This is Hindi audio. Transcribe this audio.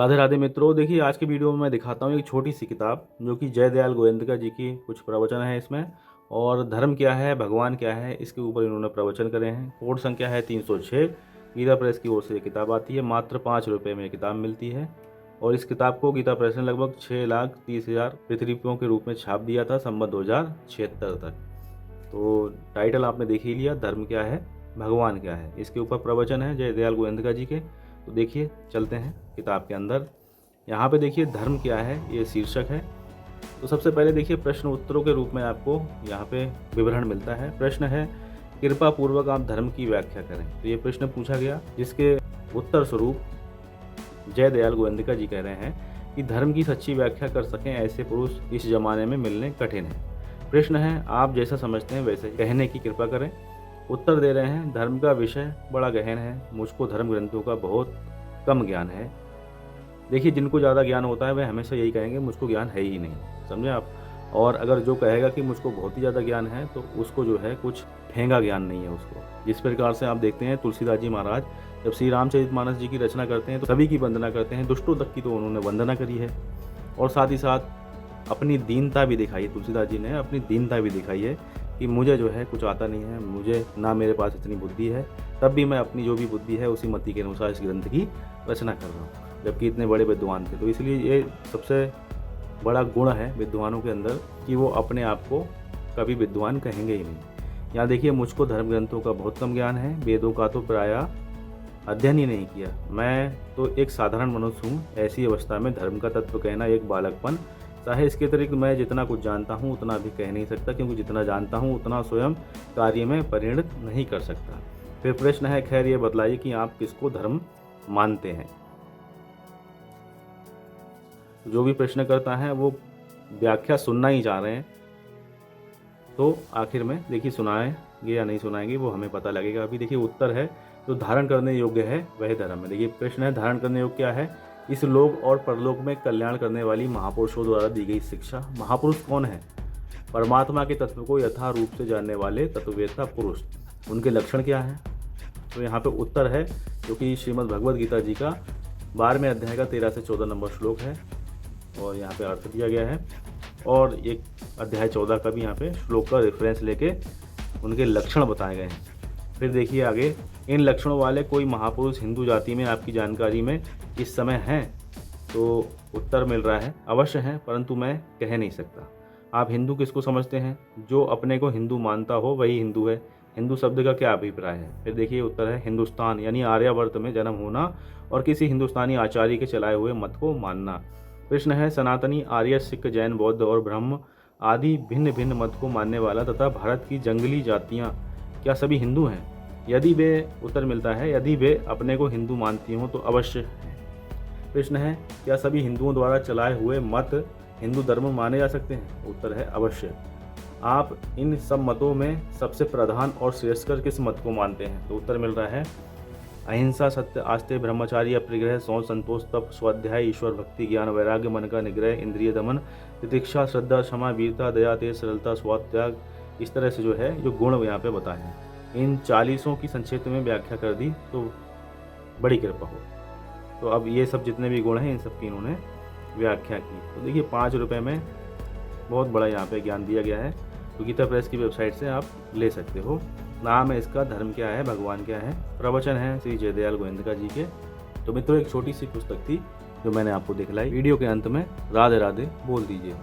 राधे राधे मित्रों, देखिए आज की वीडियो में मैं दिखाता हूँ एक छोटी सी किताब जो कि जयदयाल गोयंदका जी की कुछ प्रवचन है इसमें। और धर्म क्या है, भगवान क्या है, इसके ऊपर इन्होंने प्रवचन करे हैं। कोड संख्या है 306। गीता प्रेस की ओर से ये किताब आती है। मात्र 5 रुपये में ये किताब मिलती है। और इस किताब को गीता प्रेस ने लगभग 6,30,000 प्रतिलिपियों के रूप में छाप दिया था संवत 2076 तक। तो टाइटल आपने देख ही लिया, धर्म क्या है, भगवान क्या है। इसके ऊपर प्रवचन है जयदयाल गोयंदका जी के। तो देखिए, चलते हैं किताब के अंदर। यहाँ पे देखिए धर्म क्या है, ये शीर्षक है। तो सबसे पहले देखिए प्रश्न उत्तरों के रूप में आपको यहाँ पे विवरण मिलता है। प्रश्न है, कृपा पूर्वक आप धर्म की व्याख्या करें। तो ये प्रश्न पूछा गया, जिसके उत्तर स्वरूप जयदयाल गोयंदका जी कह रहे हैं कि धर्म की सच्ची व्याख्या कर सकें ऐसे पुरुष इस जमाने में मिलने कठिन है। प्रश्न है, आप जैसा समझते हैं वैसे कहने की कृपा करें। उत्तर दे रहे हैं, धर्म का विषय बड़ा गहन है, मुझको धर्म ग्रंथों का बहुत कम ज्ञान है। देखिए, जिनको ज़्यादा ज्ञान होता है वह हमेशा यही कहेंगे मुझको ज्ञान है ही नहीं, समझे आप। और अगर जो कहेगा कि मुझको बहुत ही ज़्यादा ज्ञान है तो उसको जो है कुछ ठेंगा ज्ञान नहीं है उसको। जिस प्रकार से आप देखते हैं तुलसीदास जी महाराज जब श्री रामचरितमानस जी की रचना करते हैं तो सभी की वंदना करते हैं, दुष्टों तक की तो उन्होंने वंदना करी है। और साथ ही साथ अपनी दीनता भी दिखाई है, तुलसीदास जी ने अपनी दीनता भी दिखाई है कि मुझे जो है कुछ आता नहीं है, मुझे ना मेरे पास इतनी बुद्धि है, तब भी मैं अपनी जो भी बुद्धि है उसी मति के अनुसार इस ग्रंथ की रचना कर रहा हूँ। जबकि इतने बड़े विद्वान थे। तो इसलिए ये सबसे बड़ा गुण है विद्वानों के अंदर कि वो अपने आप को कभी विद्वान कहेंगे ही नहीं। यहाँ देखिए, मुझको धर्म ग्रंथों का बहुत कम ज्ञान है, वेदों का तो प्रायः अध्ययन ही नहीं किया। मैं तो एक साधारण मनुष्य हूँ। ऐसी अवस्था में धर्म का तत्व कहना एक बालकपन सा है। इसके अतिरिक्त मैं जितना कुछ जानता हूँ उतना भी कह नहीं सकता, क्योंकि जितना जानता हूँ उतना स्वयं कार्य में परिणत नहीं कर सकता। फिर प्रश्न है, खैर ये बतलाइए कि आप किसको धर्म मानते हैं। जो भी प्रश्न करता है वो व्याख्या सुनना ही चाह रहे हैं। तो आखिर में देखिए, सुनाएंगे या नहीं सुनाएंगे वो हमें पता लगेगा। अभी देखिए उत्तर है, जो धारण करने योग्य है वह धर्म है। देखिए प्रश्न है, धारण करने योग्य क्या है। इस लोक और परलोक में कल्याण करने वाली महापुरुषों द्वारा दी गई शिक्षा। महापुरुष कौन है? परमात्मा के तत्व को यथा रूप से जानने वाले तत्ववेत्ता पुरुष। उनके लक्षण क्या हैं? तो यहाँ पे उत्तर है, जो कि श्रीमद् भगवद गीता जी का 12वें अध्याय का 13 से 14 नंबर श्लोक है। और यहाँ पे अर्थ दिया गया है। और एक अध्याय 14 का भी यहाँ पे श्लोक का रेफरेंस लेके उनके लक्षण बताए गए हैं। फिर देखिए आगे, इन लक्षणों वाले कोई महापुरुष हिंदू जाति में आपकी जानकारी में इस समय हैं? तो उत्तर मिल रहा है, अवश्य हैं, परंतु मैं कह नहीं सकता। आप हिंदू किसको समझते हैं? जो अपने को हिंदू मानता हो वही हिंदू है। हिंदू शब्द का क्या अभिप्राय है? फिर देखिए उत्तर है, हिंदुस्तान यानी आर्यावर्त में जन्म होना और किसी हिंदुस्तानी आचार्य के चलाए हुए मत को मानना। प्रश्न है, सनातनी, आर्य, सिख, जैन, बौद्ध और ब्रह्म आदि भिन्न भिन्न मत को मानने वाला तथा भारत की जंगली जातियाँ क्या सभी हिंदू हैं? यदि वे, उत्तर मिलता है, यदि वे अपने को हिंदू मानती हों तो अवश्य है। प्रश्न है, क्या सभी हिंदुओं द्वारा चलाए हुए मत हिंदू धर्म माने जा सकते हैं? उत्तर है, अवश्य। आप इन सब मतों में सबसे प्रधान और श्रेष्ठकर किस मत को मानते हैं? तो उत्तर मिल रहा है, अहिंसा, सत्य, आस्ते, ब्रह्मचार्य, परिग्रह, शौच, संतोष, तप, स्वाध्याय, ईश्वर भक्ति, ज्ञान, वैराग्य, मन का निग्रह, इंद्रिय दमन, तितिक्षा, श्रद्धा, क्षमा, वीरता, दया, तेज, सरलता, स्वात्याग। इस तरह से जो है जो गुण यहाँ पे बताए हैं, इन 40 की संक्षिप्त में व्याख्या कर दी तो बड़ी कृपा हो। तो अब ये सब जितने भी गुण हैं इन सब की इन्होंने व्याख्या की। तो देखिए 5 रुपये में बहुत बड़ा यहाँ पे ज्ञान दिया गया है। तो गीता प्रेस की वेबसाइट से आप ले सकते हो। नाम है इसका, धर्म क्या है, भगवान क्या है। प्रवचन है श्री जयदयाल गोयंदका जी के। तो मित्रों, एक छोटी सी पुस्तक थी जो मैंने आपको दिखलाई। वीडियो के अंत में राधे राधे बोल दीजिए।